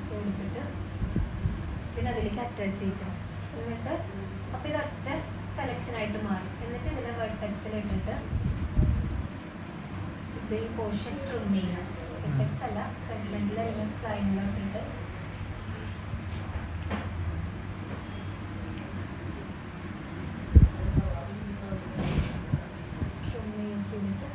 വരച്ച് കൊടുത്തിട്ട് പിന്നെ അതിലേക്ക് അറ്റാച്ച് ചെയ്യിക്കണം. എന്നിട്ട് അപ്പോൾ ഇതൊറ്റ സെലക്ഷനായിട്ട് മാറും. എന്നിട്ട് ഇതിനെ വെർട്ടെക്സിൽ ഇട്ടിട്ട് ഇത് ഈ പോർഷൻ ട്രിം ചെയ്യണം. വെർട്ടെക്സ് അല്ല, സെഗ്മെന്റിൽ അല്ലെങ്കിൽ സ്പ്ലൈനിലോട്ടിട്ട് ട്രിം യൂസ് ചെയ്തിട്ട്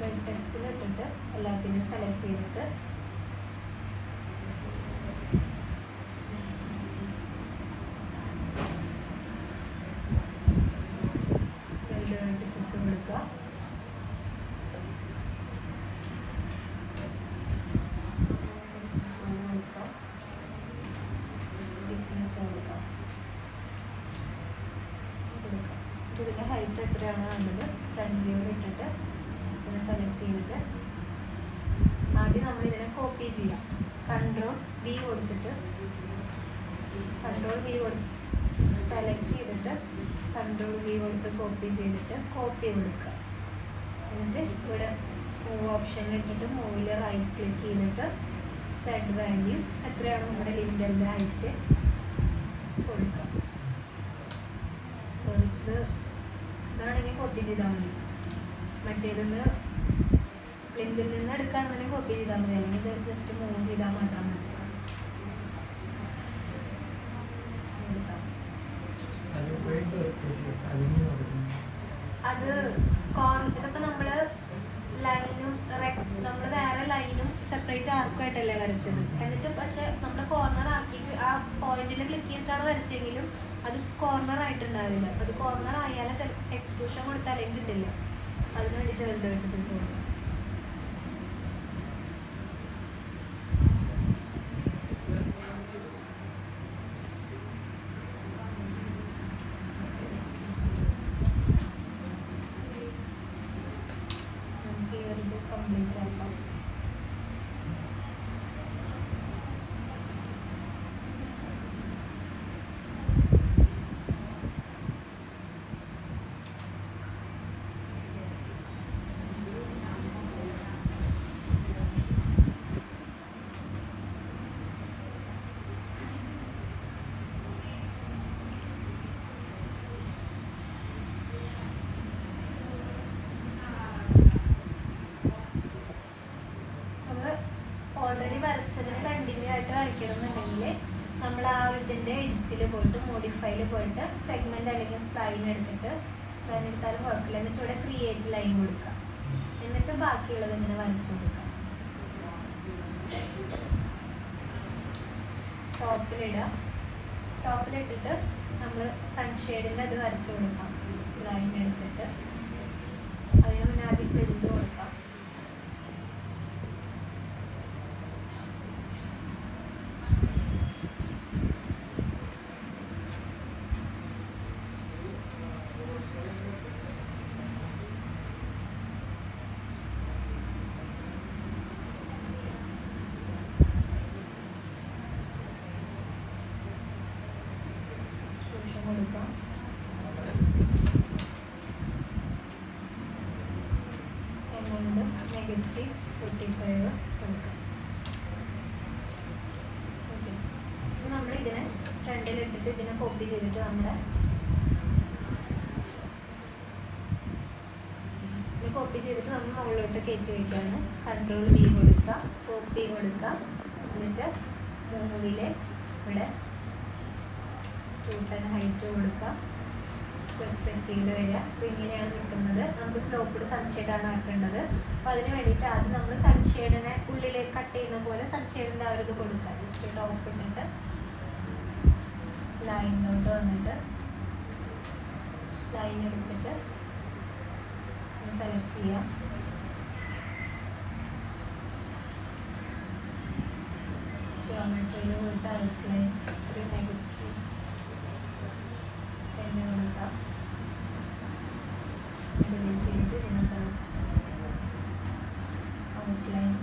വെർട്ടെക്സിലിട്ടിട്ട് എല്ലാത്തിനും സെലക്ട് ചെയ്തിട്ട് വെർട്ടിസസ് കൊടുക്കുക. ഇതിൻ്റെ ഹൈറ്റ് എത്രയാണ് വേണ്ടത് ഫ്രണ്ട് വ്യൂ ഇട്ടിട്ട് ഇതിനെ സെലക്ട് ചെയ്തിട്ട് ആദ്യം നമ്മൾ ഇതിനെ കോപ്പി ചെയ്യാം. കൺട്രോൾ വി കൊടുത്തിട്ട് സെലക്ട് ചെയ്തിട്ട് കൺട്രോൾ വി കൊടുത്ത് കോപ്പി ചെയ്തിട്ട് കോപ്പി കൊടുക്കുക. എന്നിട്ട് ഇവിടെ മൂവ് ഓപ്ഷനിൽ ഇട്ടിട്ട് മൂവിൽ റൈറ്റ് ക്ലിക്ക് ചെയ്തിട്ട് സെഡ് വാല്യൂ എത്രയാണ് നമ്മുടെ ലിൻഡലിൻ്റെ ഹൈറ്റ് കൊടുക്കുക. സോറി, ഇതാണെങ്കിൽ കോപ്പി ചെയ്താൽ മതി. മറ്റേതെന്ന് ലിങ്കിൽ നിന്ന് എടുക്കുകയാണെന്നുണ്ടെങ്കിൽ കോപ്പി ചെയ്താൽ മതി, അല്ലെങ്കിൽ ഇത് ജസ്റ്റ് മൂവ് ചെയ്താൽ മാത്രം മതി. അത് ഇതിപ്പോൾ നമ്മൾ ലൈനും നമ്മൾ വേറെ ലൈനും സെപ്പറേറ്റ് ആർക്കുമായിട്ടല്ലേ വരച്ചത്. എന്നിട്ട് പക്ഷെ നമ്മുടെ കോർണർ ആക്കിയിട്ട് ആ പോയിന്റിൽ ക്ലിക്ക് ചെയ്തിട്ടാണ് വരച്ചെങ്കിലും അത് കോർണർ ആയിട്ടുണ്ടാവില്ല. അത് കോർണർ ആയാലും ചിലപ്പോൾ എക്സ്പ്രഷൻ കൊടുത്താലും കിട്ടില്ല. അതിന് വേണ്ടിയിട്ട് വെർട്ടിസസ് കൊടുക്കും. നമുക്ക് ഈ ഒരു ഇത് കംപ്ലീറ്റ് ആക്കാം. ഓൾറെഡി വരച്ചതിന് കണ്ടിന്യൂ ആയിട്ട് വരയ്ക്കണമെന്നുണ്ടെങ്കിൽ നമ്മൾ ആ ഇതിൻ്റെ എഡിറ്റിൽ പോയിട്ട് മോഡിഫൈയിൽ പോയിട്ട് സെഗ്മെൻറ്റ് അല്ലെങ്കിൽ സ്പ്ലൈൻ എടുത്തിട്ട് സ്പ്ലൈൻ എടുത്താലും കുഴപ്പമില്ല. എന്നിട്ട് ഇവിടെ ക്രിയേറ്റ് ലൈൻ കൊടുക്കുക. എന്നിട്ട് ബാക്കിയുള്ളത് ഇങ്ങനെ വരച്ചു കൊടുക്കുക. ടോപ്പിലിട്ടിട്ട് നമ്മൾ സൺഷെയ്ഡിൻ്റെ അത് വരച്ചു കൊടുക്കാം. ലൈൻ എടുത്തിട്ട് അതിന് മുന്നേ ആദ്യം പ്രിന്റ് കൊടുക്കാം. കൊടുക്കാം. എമൗണ്ട് -45 കൊടുക്കാം. ഓക്കെ, നമ്മളിതിനെ ഫ്രണ്ടിലിട്ടിട്ട് ഇതിനെ കോപ്പി ചെയ്തിട്ട് നമ്മുടെ കോപ്പി ചെയ്തിട്ട് നമ്മൾ മുകളിലോട്ട് കയറ്റി വയ്ക്കുകയാണ്. Ctrl+V കൊടുക്കുക, കോപ്പി കൊടുക്കുക, എന്നിട്ട് മൂവിലെ ഇവിടെ 210 ഹൈറ്റ് കൊടുക്കുക, പെർസ്പെക്റ്റീവിൽ വരിക. അപ്പോൾ ഇങ്ങനെയാണ് നിൽക്കുന്നത്. നമുക്ക് സ്ലോപ്പിഡ് സൺഷെയ്ഡാണ് ആക്കേണ്ടത്. അപ്പോൾ അതിന് വേണ്ടിയിട്ട് ആദ്യം നമ്മൾ സൺഷെയ്ഡിനെ ഉള്ളിൽ കട്ട് ചെയ്യുന്ന പോലെ സൺഷെയ്ഡിൻ്റെ ആ ഒരു ഇത് കൊടുക്കുക. ജസ്റ്റ് ടോപ്പ് ഇട്ടിട്ട് ലൈനിലോട്ട് വന്നിട്ട് ലൈൻ എടുത്തിട്ട് സെലക്ട് ചെയ്യാം. ജിയോമെട്രിയിൽ പോയിട്ട് ഔട്ട്ലൈൻ ഒരു നെഗറ്റീവ് തന്നെ കൊടുക്കാം. ഔട്ട്ലൈൻ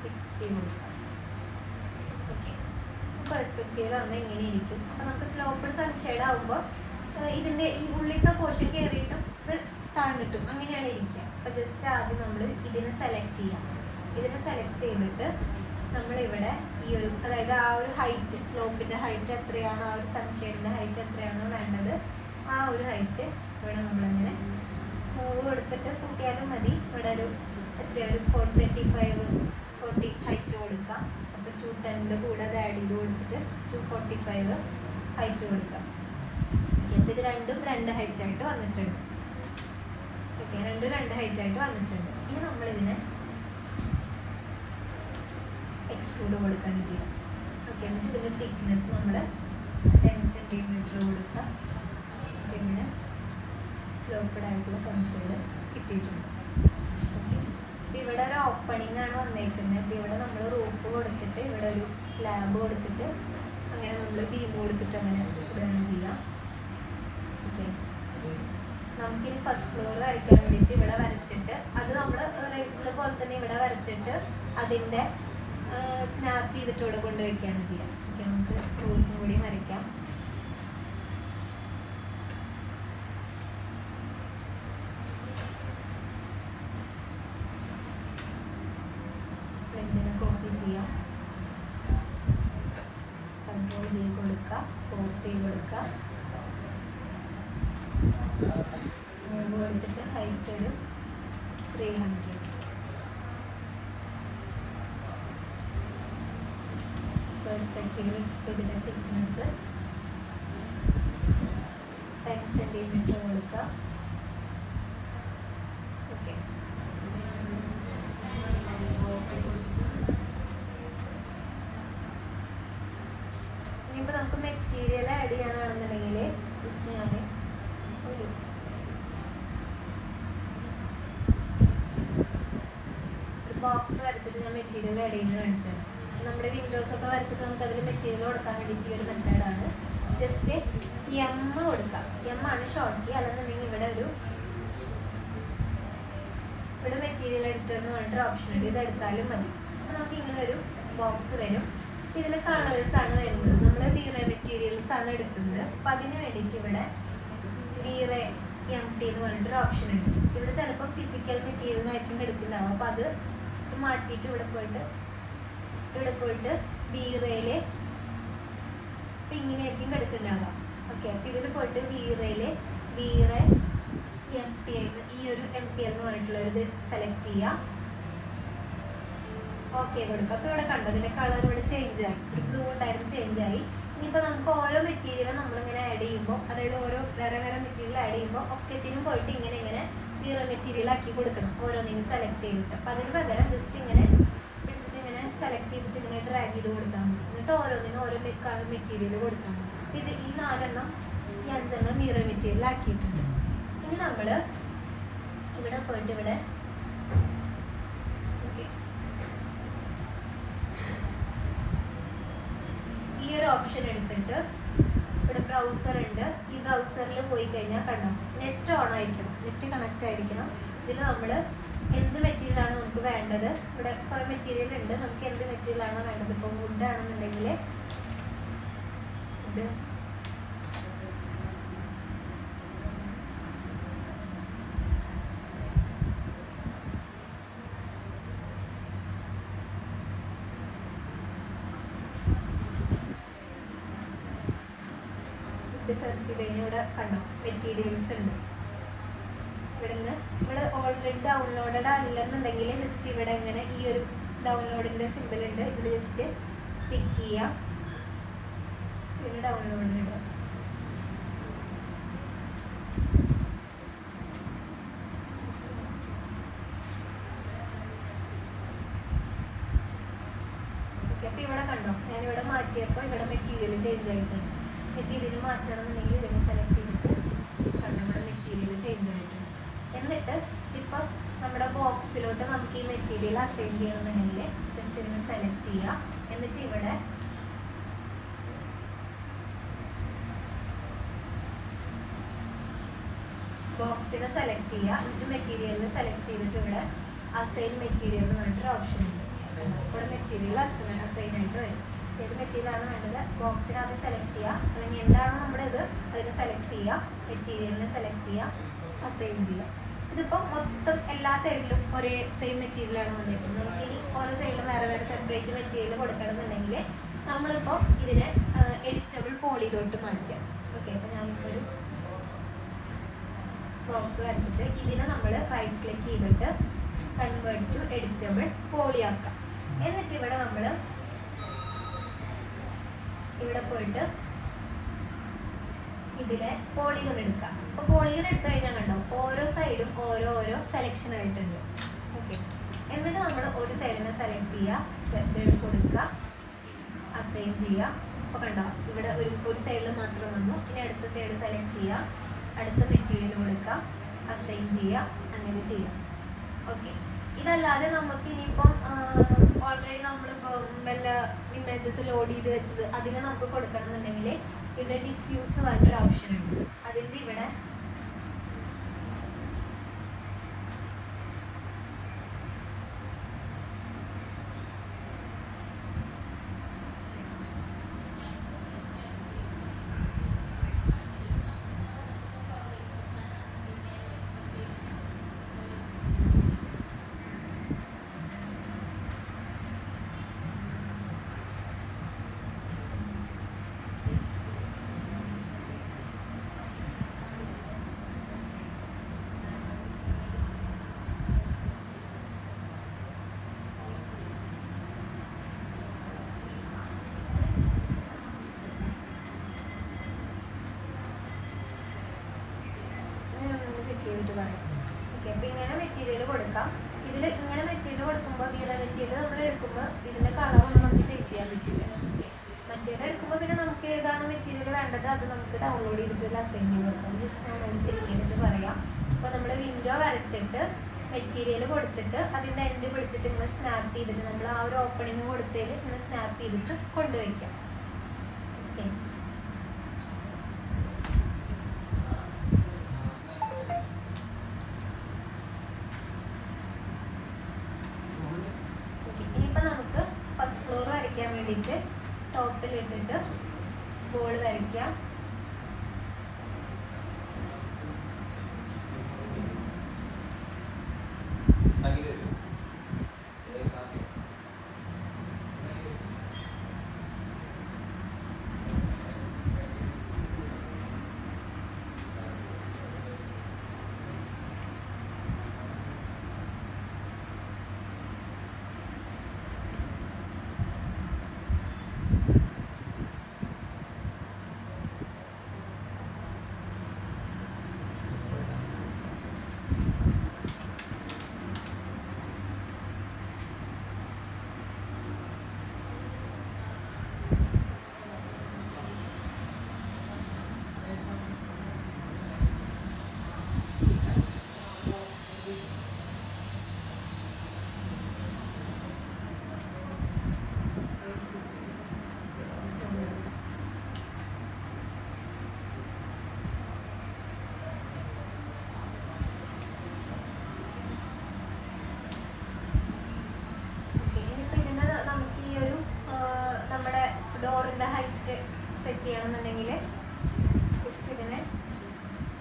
60 കൊടുക്കാം. ഓക്കെ, പെർസ്പെക്റ്റീവ് വന്നാൽ ഇങ്ങനെ ഇരിക്കും. അപ്പോൾ നമുക്ക് സ്ലോപ്പിഡ് സൺഷെയ്ഡ് ആകുമ്പോൾ ഇതിൻ്റെ ഈ ഉള്ളിലത്തെ പോർഷൻ കയറിയിട്ടും ഇത് താഴ്ന്നിട്ടും അങ്ങനെയാണ് ഇരിക്കുക. അപ്പോൾ ജസ്റ്റ് ആദ്യം നമ്മൾ ഇതിനെ സെലക്ട് ചെയ്യാം. ഇതിനെ സെലക്ട് ചെയ്തിട്ട് നമ്മളിവിടെ ഈ ഒരു, അതായത് ആ ഒരു ഹൈറ്റ്, സ്ലോപ്പിൻ്റെ ഹൈറ്റ് എത്രയാണോ, ആ ഒരു സൺഷെയ്ഡിൻ്റെ ഹൈറ്റ് എത്രയാണോ വേണ്ടത്, ആ ഒരു ഹൈറ്റ് ഇവിടെ നമ്മളിങ്ങനെ മൂവ് കൊടുത്തിട്ട് കൂട്ടിയാലും മതി. ഇവിടെ ഒരു എത്രയാണ്, ഒരു 435 ഹൈറ്റ് കൊടുക്കാം. അപ്പോൾ 210 കൂടെ അത് ആഡ് ചെയ്ത് കൊടുത്തിട്ട് 245 ഹൈറ്റ് കൊടുക്കാം. അപ്പോൾ ഇത് രണ്ടും 2 ഹൈറ്റായിട്ട് വന്നിട്ടുണ്ട്. ഓക്കെ, രണ്ടും 2 ഹൈറ്റായിട്ട് വന്നിട്ടുണ്ട്. ഇനി നമ്മളിതിനെ എക്സ്ട്രൂഡ് കൊടുക്കുകയാണ് ചെയ്യാം. ഓക്കെ, എന്നിട്ട് ഇതിൻ്റെ തിക്നെസ് നമ്മൾ 10 സെൻറ്റിമീറ്റർ കൊടുക്കുക. ഇങ്ങനെ സ്ലോപ്പഡ് ആയിട്ടുള്ള സൺഷെയ്ഡ് കിട്ടിയിട്ടുണ്ട്. ഓക്കെ, അപ്പോൾ ഇവിടെ ഒരു ഓപ്പണിംഗ് ആണ് വന്നേക്കുന്നത്. അപ്പോൾ ഇവിടെ നമ്മൾ റൂഫ് കൊടുത്തിട്ട് ഇവിടെ ഒരു സ്ലാബ് കൊടുത്തിട്ട് അങ്ങനെ നമ്മൾ ബീം കൊടുത്തിട്ട് അങ്ങനെ ഇടുകയാണ് ചെയ്യാം. ഓക്കെ, നമുക്കിനി ഫസ്റ്റ് ഫ്ലോർ വരയ്ക്കാൻ വേണ്ടിയിട്ട് ഇവിടെ വരച്ചിട്ട് അത് നമ്മൾ റൈറ്റിലെ പോലെ തന്നെ ഇവിടെ വരച്ചിട്ട് അതിൻ്റെ സ്നാപ്പ് ചെയ്തിട്ട് ഇവിടെ കൊണ്ടുവയ്ക്കുകയാണ് ചെയ്യാം. ഓക്കെ, നമുക്ക് റൂഫും കൂടി വരയ്ക്കാം. ഇതിനെ കോപ്പി ചെയ്യാം. Ctrl+V കൊടുക്കുക, കോപ്പി കൊടുക്കുക, മൂവ് കൊടുത്തിട്ട് ഹൈറ്റ് ഒരു 300, പെർസ്പെക്റ്റീവ് ഇതിൻ്റെ തിക്നെസ് 10 സെൻറ്റിമീറ്റർ കൊടുക്കുക. ഓക്കെ, ഇനിയിപ്പോൾ നമുക്ക് മെറ്റീരിയൽ ആഡ് ചെയ്യാനാണെന്നുണ്ടെങ്കിൽ ജസ്റ്റ് ഞാൻ ഒരു ബോക്സ് വരച്ചിട്ട് ഞാൻ മെറ്റീരിയൽ ആഡ് ചെയ്യുന്നത് കാണിച്ചത്. നമ്മുടെ വിൻഡോസൊക്കെ വരച്ചിട്ട് നമുക്ക് അതിൽ മെറ്റീരിയൽ കൊടുക്കാൻ വേണ്ടിയിട്ട് ഒരു മെത്തേഡാണ്. ജസ്റ്റ് M കൊടുക്കാം. M ആണ് ഷോർട്ട് കീ. അല്ലെന്നുണ്ടെങ്കിൽ ഇവിടെ മെറ്റീരിയൽ എഡിറ്റർ എന്ന് പറഞ്ഞിട്ട് ഓപ്ഷൻ ഉണ്ട്. ഇത് എടുത്താലും മതി. അപ്പോൾ നമുക്ക് ഇങ്ങനെ ഒരു ബോക്സ് വരും. ഇതിൽ കളേഴ്സാണ് വരുന്നത്. നമ്മൾ V-Ray മെറ്റീരിയൽസ് ആണ് എടുക്കുന്നത്. അപ്പോൾ അതിന് വേണ്ടിയിട്ട് ഇവിടെ V-Ray MT എന്ന് പറഞ്ഞിട്ടൊരു ഓപ്ഷൻ ഉണ്ട്. ഇവിടെ ചിലപ്പോൾ ഫിസിക്കൽ മെറ്റീരിയൽ ആയിരിക്കും എടുക്കുന്നുണ്ടാവും. അപ്പോൾ അത് മാറ്റിയിട്ട് ഇവിടെ പോയിട്ട് V-Rayയിൽ ഇപ്പം ഇങ്ങനെയായിരിക്കും എടുക്കുന്നുണ്ടാവുക. ഓക്കെ, അപ്പോൾ ഇതിൽ പോയിട്ട് V-Rayയിൽ V-Ray MTL, ഈ ഒരു MTL എന്ന് പറഞ്ഞിട്ടുള്ള ഇത് സെലക്ട് ചെയ്യുക. ഓക്കെ കൊടുക്കുക. അപ്പോൾ ഇവിടെ കണ്ടോ, ഇതിൻ്റെ കളർ ഇവിടെ ചേഞ്ച് ആയി. ഒരു ബ്ലൂ ഉണ്ടായിരുന്നു, ചേഞ്ച് ആയി. ഇനിയിപ്പോൾ നമുക്ക് ഓരോ മെറ്റീരിയലും നമ്മളിങ്ങനെ ആഡ് ചെയ്യുമ്പോൾ, അതായത് ഓരോ വേറെ മെറ്റീരിയൽ ആഡ് ചെയ്യുമ്പോൾ ഒക്കത്തിനും പോയിട്ട് ഇങ്ങനെ V-Ray മെറ്റീരിയൽ ആക്കി കൊടുക്കണം, ഓരോന്നിനും സെലക്ട് ചെയ്തിട്ട്. അപ്പോൾ അതിന് പകരം ജസ്റ്റ് ഇങ്ങനെ പിടിച്ചിട്ട് ഇങ്ങനെ സെലക്ട് ചെയ്തിട്ട് ഇങ്ങനെ ഡ്രാഗ് ചെയ്ത് കൊടുത്താൽ മതി. എന്നിട്ട് ഓരോന്നിനും ഓരോ മെറ്റീരിയൽ കൊടുത്താൽ മതി. ഇത് ഈ 4 ഈ 5 V-Ray മെറ്റീരിയൽ ആക്കിയിട്ടുണ്ട്. ഇനി നമ്മൾ ഇവിടെ പോയിട്ട് ഇവിടെ ഈ ഒരു ഓപ്ഷൻ എടുത്തിട്ട് ഇവിടെ ബ്രൗസർ ഉണ്ട്. ഈ ബ്രൗസറിൽ പോയി കഴിഞ്ഞാൽ കണ്ടോ, നെറ്റ് ഓൺ ആയിരിക്കണം, നെറ്റ് കണക്റ്റ് ആയിരിക്കണം. ഇതിൽ നമ്മൾ എന്ത് മെറ്റീരിയലാണ് നമുക്ക് വേണ്ടത്, ഇവിടെ കുറേ മെറ്റീരിയൽ ഉണ്ട്, നമുക്ക് എന്ത് മെറ്റീരിയലാണോ വേണ്ടത്. ഇപ്പോൾ വുഡ് ആണെന്നുണ്ടെങ്കിൽ ഇത് സെർച്ച് ചെയ്ത് കഴിഞ്ഞാൽ ഇവിടെ കണ്ടോ മെറ്റീരിയൽസ് ഉണ്ട്. ഇവിടെ ഓൾറെഡി ഡൗൺലോഡഡ് അല്ലെന്നുണ്ടെങ്കിൽ ജസ്റ്റ് ഇവിടെ ഇങ്ങനെ ഈ ഒരു ഡൗൺലോഡിൻ്റെ സിമ്പിൾ ഉണ്ട്, ഇത് ജസ്റ്റ് പിക്ക് ചെയ്യാം, പിന്നെ ഡൗൺലോഡ് ഇടുക. അപ്പോൾ ഇവിടെ കണ്ടോ, ഞാനിവിടെ മാറ്റിയപ്പോൾ ഇവിടെ മെറ്റീരിയൽ ചേഞ്ച് ആയിട്ടുണ്ട്. മെറ്റീരിയൽ മാറ്റണമെന്നുണ്ടെങ്കിൽ ഇതിനെ സെലക്ട് ചെയ്തിട്ട് കണ്ടോ ഇവിടെ മെറ്റീരിയൽ ചേഞ്ച് ആയിട്ടുണ്ട്. എന്നിട്ട് ഇപ്പം നമ്മുടെ ബോക്സിലോട്ട് നമുക്ക് ഈ മെറ്റീരിയൽ അസൈൻ ചെയ്യണമെന്നുണ്ടെങ്കിൽ ജസ്റ്റ് ഇതിനെ സെലക്ട് ചെയ്യുക. എന്നിട്ട് ഇവിടെ ബോക്സിനെ സെലക്ട് ചെയ്യുക. എന്നിട്ട് മെറ്റീരിയലിനെ സെലക്ട് ചെയ്തിട്ട് ഇവിടെ അസൈൻ മെറ്റീരിയൽ എന്ന് പറഞ്ഞിട്ടൊരു ഓപ്ഷൻ ഉണ്ട്. ഇവിടെ മെറ്റീരിയൽ അസൈൻ ആയിട്ട് വരും. ഏത് മെറ്റീരിയലാണ് വേണ്ടത് ബോക്സിനകത്ത് സെലക്ട് ചെയ്യുക, അല്ലെങ്കിൽ എന്താണ് നമ്മുടെ ഇത് അതിനെ സെലക്ട് ചെയ്യുക, മെറ്റീരിയലിനെ സെലക്ട് ചെയ്യുക, അസൈൻ ചെയ്യുക. ഇതിപ്പോൾ മൊത്തം എല്ലാ സൈഡിലും ഒരേ സെയിം മെറ്റീരിയലാണ് വന്നിരിക്കുന്നത്. നമുക്കിനി ഓരോ സൈഡിലും വേറെ വേറെ സെപ്പറേറ്റ് മെറ്റീരിയൽ കൊടുക്കണമെന്നുണ്ടെങ്കിൽ നമ്മളിപ്പോൾ ഇതിനെ എഡിറ്റബിൾ പോളിയിലോട്ട് മാറ്റാം. ഓക്കെ, അപ്പോൾ ഞാനിപ്പോൾ ഒരു ബോക്സ് വരച്ചിട്ട് ഇതിനെ നമ്മൾ റൈറ്റ് ക്ലിക്ക് ചെയ്തിട്ട് കൺവേർട്ട് ടു എഡിറ്റബിൾ പോളി ആക്കാം. എന്നിട്ട് ഇവിടെ നമ്മൾ ഇവിടെ പോയിട്ട് ഇതിലെ പോളിഗൺ എടുക്കാം. അപ്പോൾ പോളിഗൺ എടുത്തു കഴിഞ്ഞാൽ കണ്ടോ ഓരോ സൈഡും ഓരോ സെലക്ഷൻ ആയിട്ടുണ്ട്. ഓക്കെ, എന്നിട്ട് നമ്മൾ ഒരു സൈഡിനെ സെലക്ട് ചെയ്യുക, കൊടുക്കുക, അസൈൻ ചെയ്യുക. അപ്പോൾ കണ്ടോ ഇവിടെ ഒരു സൈഡിൽ മാത്രം വന്നു. ഇനി അടുത്ത സൈഡ് സെലക്ട് ചെയ്യുക, അടുത്ത മെറ്റീരിയൽ കൊടുക്കുക, അസൈൻ ചെയ്യുക, അങ്ങനെ ചെയ്യാം. ഓക്കെ, ഇതല്ലാതെ നമുക്ക് ഇനിയിപ്പം ഓൾറെഡി നമ്മളിപ്പോൾ വല്ല ഇമേജസ് ലോഡ് ചെയ്ത് വെച്ചത് അതിനെ നമുക്ക് കൊടുക്കണം എന്നുണ്ടെങ്കിൽ ഇവിടെ ഡിഫ്യൂസ് എന്ന് പറഞ്ഞൊരു ഓപ്ഷൻ ഉണ്ട്. അതിൻ്റെ ഇവിടെ ചെയ്തിട്ട് പറയാം. ഓക്കെ, അപ്പോൾ ഇങ്ങനെ മെറ്റീരിയൽ കൊടുക്കാം. ഇതിൽ ഇങ്ങനെ മെറ്റീരിയൽ കൊടുക്കുമ്പോൾ വീര മെറ്റീരിയൽ നമ്മൾ എടുക്കുമ്പോൾ ഇതിൻ്റെ കളറൊന്നും നമുക്ക് ചേഞ്ച് ചെയ്യാൻ പറ്റില്ല. ഓക്കെ, മറ്റേത് എടുക്കുമ്പോൾ പിന്നെ നമുക്ക് ഏതാണ് മെറ്റീരിയൽ വേണ്ടത് അത് നമുക്ക് ഡൗൺലോഡ് ചെയ്തിട്ട് അസൈൻ ചെയ്ത് കൊടുക്കാം. ജസ്റ്റ് ഞാൻ ചെക്ക് ചെയ്തിട്ട് പറയാം. അപ്പോൾ നമ്മൾ വിൻഡോ വരച്ചിട്ട് മെറ്റീരിയൽ കൊടുത്തിട്ട് അതിൻ്റെ എൻഡ് പിടിച്ചിട്ട് ഇങ്ങനെ സ്നാപ്പ് ചെയ്തിട്ട് നമ്മൾ ആ ഒരു ഓപ്പണിങ് കൊടുത്തതിൽ ഇങ്ങനെ സ്നാപ്പ് ചെയ്തിട്ട് കൊണ്ടുവയ്ക്കാം. ഓക്കെ, വേണ്ടിയിട്ട് ടോപ്പിൽ ഇട്ടിട്ട് ബോൾ വരയ്ക്കാം. ഡോറിൻ്റെ ഹൈറ്റ് സെറ്റ് ചെയ്യണമെന്നുണ്ടെങ്കിൽ ജസ്റ്റ് ഇതിനെ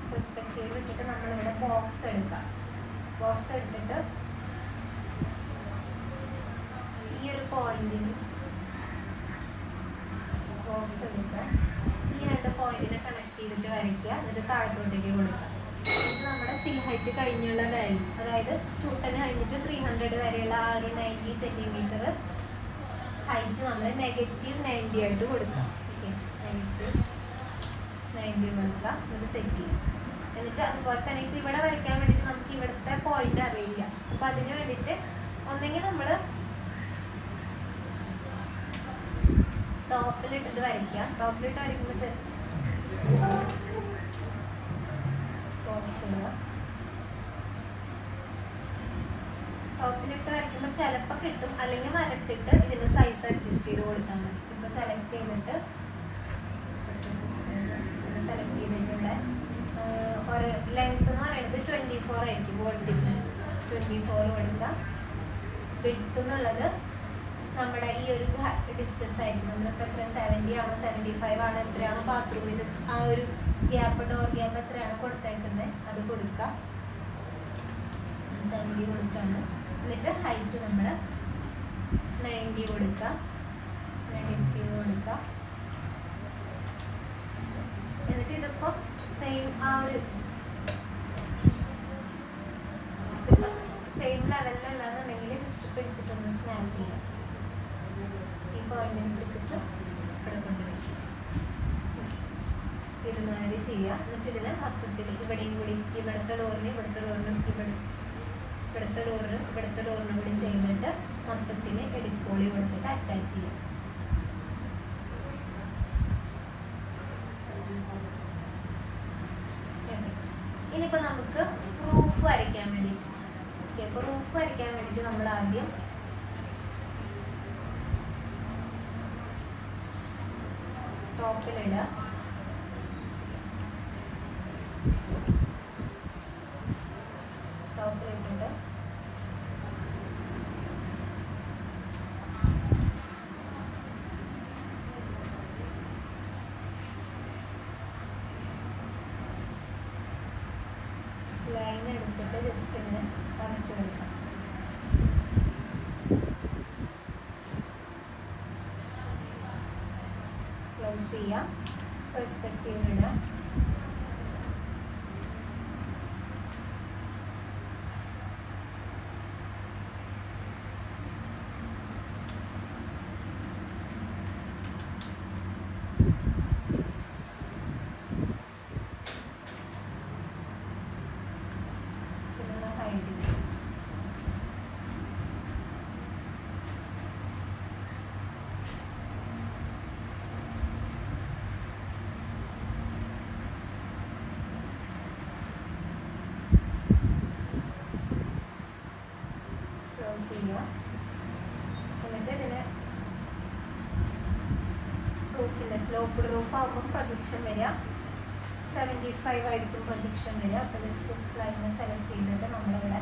പെർസ്പെക്റ്റീവ് ഇട്ടിട്ട് നമ്മളിവിടെ ബോക്സ് എടുക്കാം. ബോക്സ് എടുത്തിട്ട് ഈ ഒരു പോയിന്റിന് ബോക്സ് എടുക്കുക, ഈ രണ്ട് പോയിന്റിനെ കണക്ട് ചെയ്തിട്ട് വരയ്ക്കുക, എന്നിട്ട് താഴത്തോട്ടേക്ക് കൊടുക്കുക. എന്നിട്ട് നമ്മുടെ സി ഹൈറ്റ് ഹൈറ്റ് കഴിഞ്ഞുള്ള വാല്യൂ, അതായത് 210 കഴിഞ്ഞിട്ട് 300 വരെയുള്ള ആ ഒരു 90 സെൻറ്റിമീറ്റർ ഹൈറ്റ് നമ്മൾ -90 ആയിട്ട് കൊടുക്കാം. ഓക്കെ, -90 കൊടുക്കുക, എന്നിട്ട് സെറ്റ് ചെയ്യാം. എന്നിട്ട് അതുപോലെ തന്നെ ഇപ്പോൾ ഇവിടെ വരയ്ക്കാൻ വേണ്ടിയിട്ട് നമുക്ക് ഇവിടുത്തെ പോയിന്റ് അറിയില്ല. അപ്പം അതിന് വേണ്ടിയിട്ട് ഒന്നെങ്കിൽ നമ്മൾ ടോപ്പിലിട്ടിട്ട് വരയ്ക്കാം. ടോപ്പിലിട്ട് വരയ്ക്കുമ്പോൾ ടോപ്പിലിട്ട് വരയ്ക്കുമ്പോൾ ചിലപ്പോൾ കിട്ടും, അല്ലെങ്കിൽ വരച്ചിട്ട് ഇതിൻ്റെ സൈസ് അഡ്ജസ്റ്റ് ചെയ്ത് കൊടുത്താൽ മതി. ഇപ്പോൾ സെലക്ട് ചെയ്തിട്ട് സെലക്ട് ചെയ്തിട്ടുള്ള ഒരു ലെങ്ത് എന്ന് പറയുന്നത് 24 ആയിരിക്കും. ബോൾ തിക്നെസ് 24 കൊടുക്കാം. വിഡ്ത്ത് എന്നുള്ളത് നമ്മുടെ ഈ ഒരു ഡിസ്റ്റൻസ് ആയിരിക്കും. നമ്മളിപ്പോൾ എത്ര 70 ആണോ 75 ആണോ എത്രയാണോ ബാത്റൂമിൽ ആ ഒരു ഗ്യാപ്പ്, ഡോർ ഗ്യാപ്പ് എത്രയാണോ കൊടുത്തേക്കുന്നത് അത് കൊടുക്കാം. 70 കൊടുക്കാണ്. എന്നിട്ട് ഹൈറ്റ് നമ്മൾ 90 കൊടുക്കാം, നെഗറ്റീവ് കൊടുക്കാം. എന്നിട്ട് ഇതിപ്പോൾ സെയിം ആ ഒരു സെയിം ലെവലിലുള്ളതെന്നുണ്ടെങ്കിൽ ജസ്റ്റ് പിടിച്ചിട്ടൊന്ന് സ്നാപ്പ് ചെയ്യാം. ഈ പോയിന്റിന് പിടിച്ചിട്ട് ഇവിടെ കൊണ്ടുവയ്ക്കും. ഇതുമാതിരി ചെയ്യാം. എന്നിട്ട് ഇതിനെ മൊത്തത്തിൽ ഇവിടെയും കൂടി ഇവിടുത്തെ ഡോറിനും ഇവിടുത്തെ ഡോറിനും ഇവിടുത്തെ ഡോറിനും കൂടി ചെയ്തിട്ട് മൊത്തത്തിന് എഡിക്കോളി കൊടുത്തിട്ട് അറ്റാച്ച് ചെയ്യാം. ഇനിയിപ്പോൾ നമുക്ക് റൂഫ് വരയ്ക്കാൻ വേണ്ടിയിട്ട്, ഓക്കെ, അപ്പോൾ റൂഫ് വരയ്ക്കാൻ വേണ്ടിയിട്ട് നമ്മൾ ആദ്യം ടോപ്പിലിടുക. ടോപ്പിലിട്ടിട്ട് ലൈൻ എടുത്തിട്ട് ജസ്റ്റ് ഇങ്ങനെ വരച്ചു കൊടുക്കാം. ക്ലോസ് ചെയ്യാം. പെർസ്പെക്റ്റീവ് ഇടാം. ചെയ്യുക. എന്നിട്ട് ഇതിന് റൂഫിൻ്റെ സ്ലോപ്പ്ഡ് റൂഫ് ആകുമ്പോൾ പ്രൊജക്ഷൻ വരിക 75 ആയിരിക്കും പ്രൊജക്ഷൻ വരിക. അപ്പോൾ ജസ്റ്റ് സ്പ്ലൈനെ സെലക്ട് ചെയ്തിട്ട് നമ്മളിവിടെ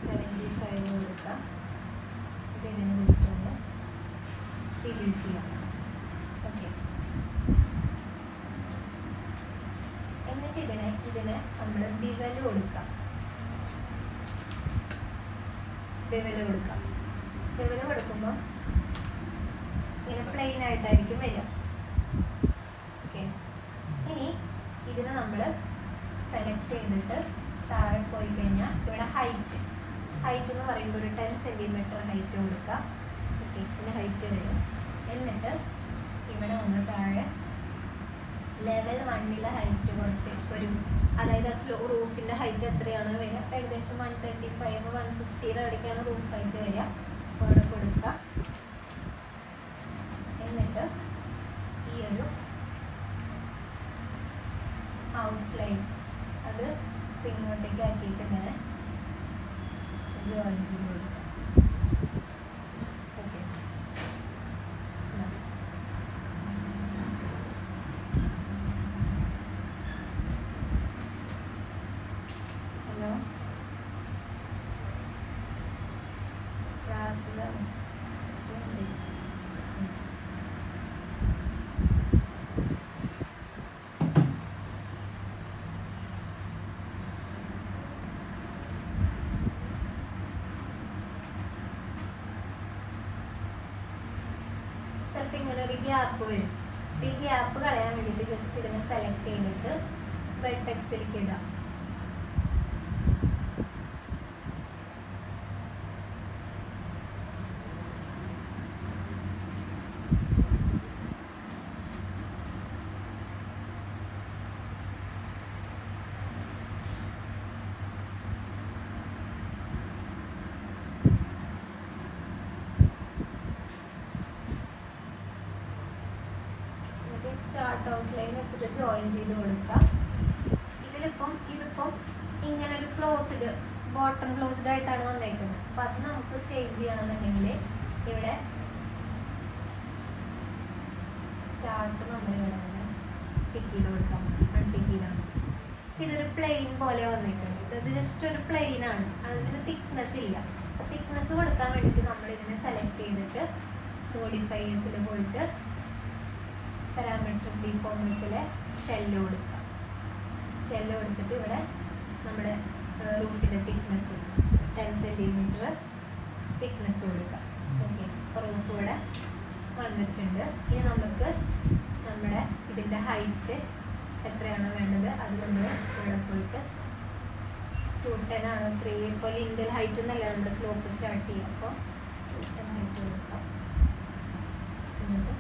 75 കൊടുക്കാം. എന്നിട്ട് ഇതിന് ജസ്റ്റ് ഒന്ന് ഡിലീറ്റ് ചെയ്യാം. ഓക്കെ, എന്നിട്ട് ഇതിനെ നമ്മൾ ബിവൽ കൊടുക്കാം. ബിവൽ കൊടുക്കുമ്പോൾ ഇങ്ങനെ പ്ലെയിൻ ആയിട്ടായിരിക്കും വരിക. ഓക്കെ, ഇനി ഇതിനെ നമ്മൾ സെലക്ട് ചെയ്തിട്ട് താഴെ പോയി കഴിഞ്ഞാൽ ഇവിടെ ഹൈറ്റ് എന്ന് പറയുമ്പോൾ ഒരു 10 സെൻറ്റിമീറ്റർ ഹൈറ്റ് കൊടുക്കാം. ഓക്കെ, ഇതിന് ഹൈറ്റ് വരും. എന്നിട്ട് ഇവിടെ നമ്മൾ താഴെ ലെവൽ 1 ഹൈറ്റ് കുറച്ച് ഒരു, അതായത് റൂഫിൻ്റെ ഹൈറ്റ് എത്രയാണോ വരിക, ഏകദേശം 135 150 അവിടേക്കാണ് റൂഫ് ഹൈറ്റ് വരിക. അപ്പോൾ അവിടെ കൊടുക്കുക. എന്നിട്ട് ഈ ഒരു ഔട്ട്ലൈൻ അത് ഇങ്ങോട്ടേക്ക് ആക്കിയിട്ട് ഇങ്ങനെ ജോയിൻ ചെയ്ത് കൊടുക്കുക. ഓക്കെ, ഹലോ, ക്ലാസ്സിലാണ്. വേണ്ടിയിട്ട് ജസ്റ്റ് ഇതിനെ സെലക്ട് ചെയ്തിട്ട് വെർട്ടെക്സിലേക്ക് ഇടാം. സ്റ്റാർട്ട് ഔട്ട്ലൈൻ വെച്ചിട്ട് ജോയിൻ ചെയ്ത് കൊടുക്കുക. ഇതിപ്പം ഇങ്ങനെ ഒരു ക്ലോസ്ഡ് ബോട്ടം ക്ലോസ്ഡ് ആയിട്ടാണ് വന്നേക്കുന്നത്. അപ്പം അത് നമുക്ക് ചേഞ്ച് ചെയ്യണമെന്നുണ്ടെങ്കിൽ ഇവിടെ സ്റ്റാർട്ട് നമ്മളിവിടെ ടിക്ക് ചെയ്ത് കൊടുത്താൽ മതി, അൺടിക്ക് ചെയ്താൽ മതി. ഇതൊരു പ്ലെയിൻ പോലെ വന്നേക്കുന്നത്. ഇത് ജസ്റ്റ് ഒരു പ്ലെയിൻ ആണ്, അതിന് തിക്നെസ് ഇല്ല. അപ്പം തിക്നെസ് കൊടുക്കാൻ വേണ്ടിയിട്ട് നമ്മൾ ഇതിനെ സെലക്ട് ചെയ്തിട്ട് മോഡിഫയേഴ്സിൽ പോയിട്ട് പാരാമെട്രിക് ഡിഫോമേഴ്സിലെ ഷെല്ല് കൊടുക്കുക. ഷെല്ല് കൊടുത്തിട്ട് ഇവിടെ നമ്മുടെ റൂഫിൻ്റെ തിക്നെസ് 10 സെൻറ്റിമീറ്റർ തിക്നെസ് കൊടുക്കുക. ഓക്കെ, അപ്പോൾ റൂഫ് ഇവിടെ വന്നിട്ടുണ്ട്. ഇനി നമുക്ക് നമ്മുടെ ഇതിൻ്റെ ഹൈറ്റ് എത്രയാണോ വേണ്ടത് അത് നമ്മൾ ഇവിടെ പോയിട്ട് 210 ആണോ 3, ഇപ്പോൾ ലിൻഡൽ ഹൈറ്റ് എന്നല്ല നമ്മുടെ സ്ലോപ്പ് സ്റ്റാർട്ട് ചെയ്യുക. അപ്പോൾ 210 ഹൈറ്റ് കൊടുക്കാം. എന്നിട്ട്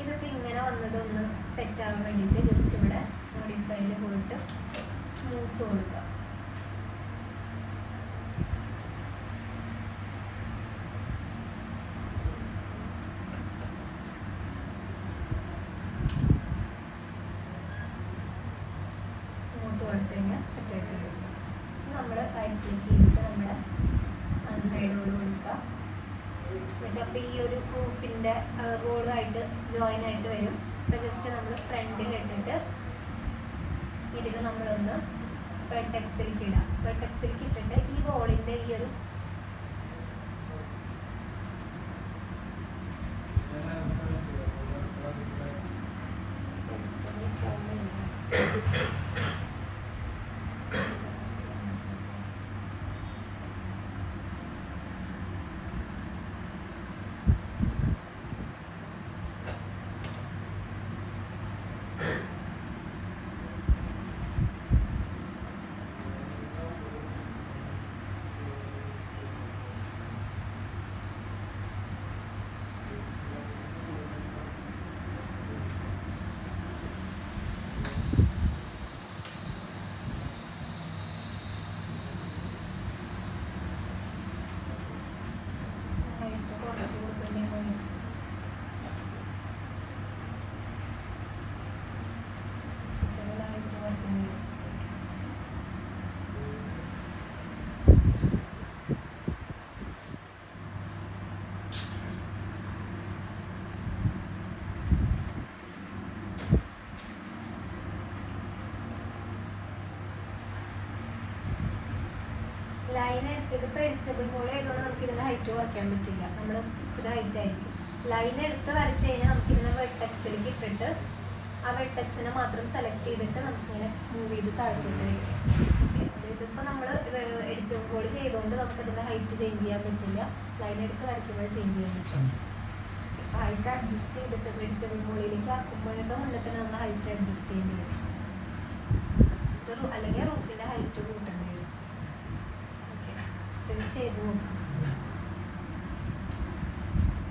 ഇതിപ്പോൾ ഇങ്ങനെ വന്നതൊന്ന് സെറ്റ് ആവാൻ വേണ്ടിയിട്ട് ജസ്റ്റ് ഇവിടെ മോഡിഫൈയിൽ പോയിട്ട് സ്മൂത്ത് കൊടുക്കുക. സ്മൂത്ത് കൊടുത്തു കഴിഞ്ഞാൽ സെറ്റായിട്ട് വരും. നമ്മൾ റൈറ്റ് ക്ലിക്ക് ചെയ്തിട്ട് നമ്മുടെ അൺഹൈഡോട് കൊടുക്കുക. എന്നിട്ട് അപ്പോൾ ഈ ഒരു റൂഫിൻ്റെ റോളുമായിട്ട് ജോയിൻ ആയിട്ട് വരും. അപ്പോൾ ജസ്റ്റ് നമ്മൾ ഫ്രണ്ടിൽ ഇട്ടിട്ട് ഇതിന് നമ്മളൊന്ന് വെർട്ടെക്സിലേക്ക് ഇടാം. വെർട്ടെക്സിലേക്ക് ഇട്ടിട്ട് ഈ വോളിൻ്റെ ഈ ഒരു ലൈൻ എടുത്തത് ഇപ്പോൾ എഡിറ്റബിൾ പോലെ ആയതുകൊണ്ട് നമുക്ക് ഇതിൻ്റെ ഹൈറ്റ് കുറയ്ക്കാൻ പറ്റില്ല. നമ്മൾ ഫിക്സ്ഡ് ഹൈറ്റ് ആയിരിക്കും. ലൈൻ എടുത്ത് വരച്ച് കഴിഞ്ഞാൽ നമുക്കിതിനെ വെർട്ടെക്സിലേക്ക് ഇട്ടിട്ട് ആ വെർട്ടെക്സിനെ മാത്രം സെലക്ട് ചെയ്തിട്ട് നമുക്കിങ്ങനെ മൂവ് ചെയ്ത് താഴ്ത്തിട്ട് വയ്ക്കാം. ഇതിപ്പോൾ നമ്മൾ എഡിറ്റബിൾ പോലെ ചെയ്തുകൊണ്ട് നമുക്കതിൻ്റെ ഹൈറ്റ് ചേഞ്ച് ചെയ്യാൻ പറ്റില്ല. ലൈൻ എടുത്ത് വരയ്ക്കുമ്പോൾ ചേഞ്ച് ചെയ്യാൻ പറ്റും. ഹൈറ്റ് അഡ്ജസ്റ്റ് ചെയ്തിട്ട് എഡിറ്റബിൾ മോളിലേക്ക് ആക്കുമ്പോഴൊക്കെ മുന്നേ തന്നെ നമ്മൾ ഹൈറ്റ് അഡ്ജസ്റ്റ് ചെയ്യേണ്ടി വരും. അല്ലെങ്കിൽ റൂഫിൻ്റെ ഹൈറ്റ് കൂട്ടേണ്ടി വരും. ഓക്കെ, ചെയ്ത് നോക്കാം.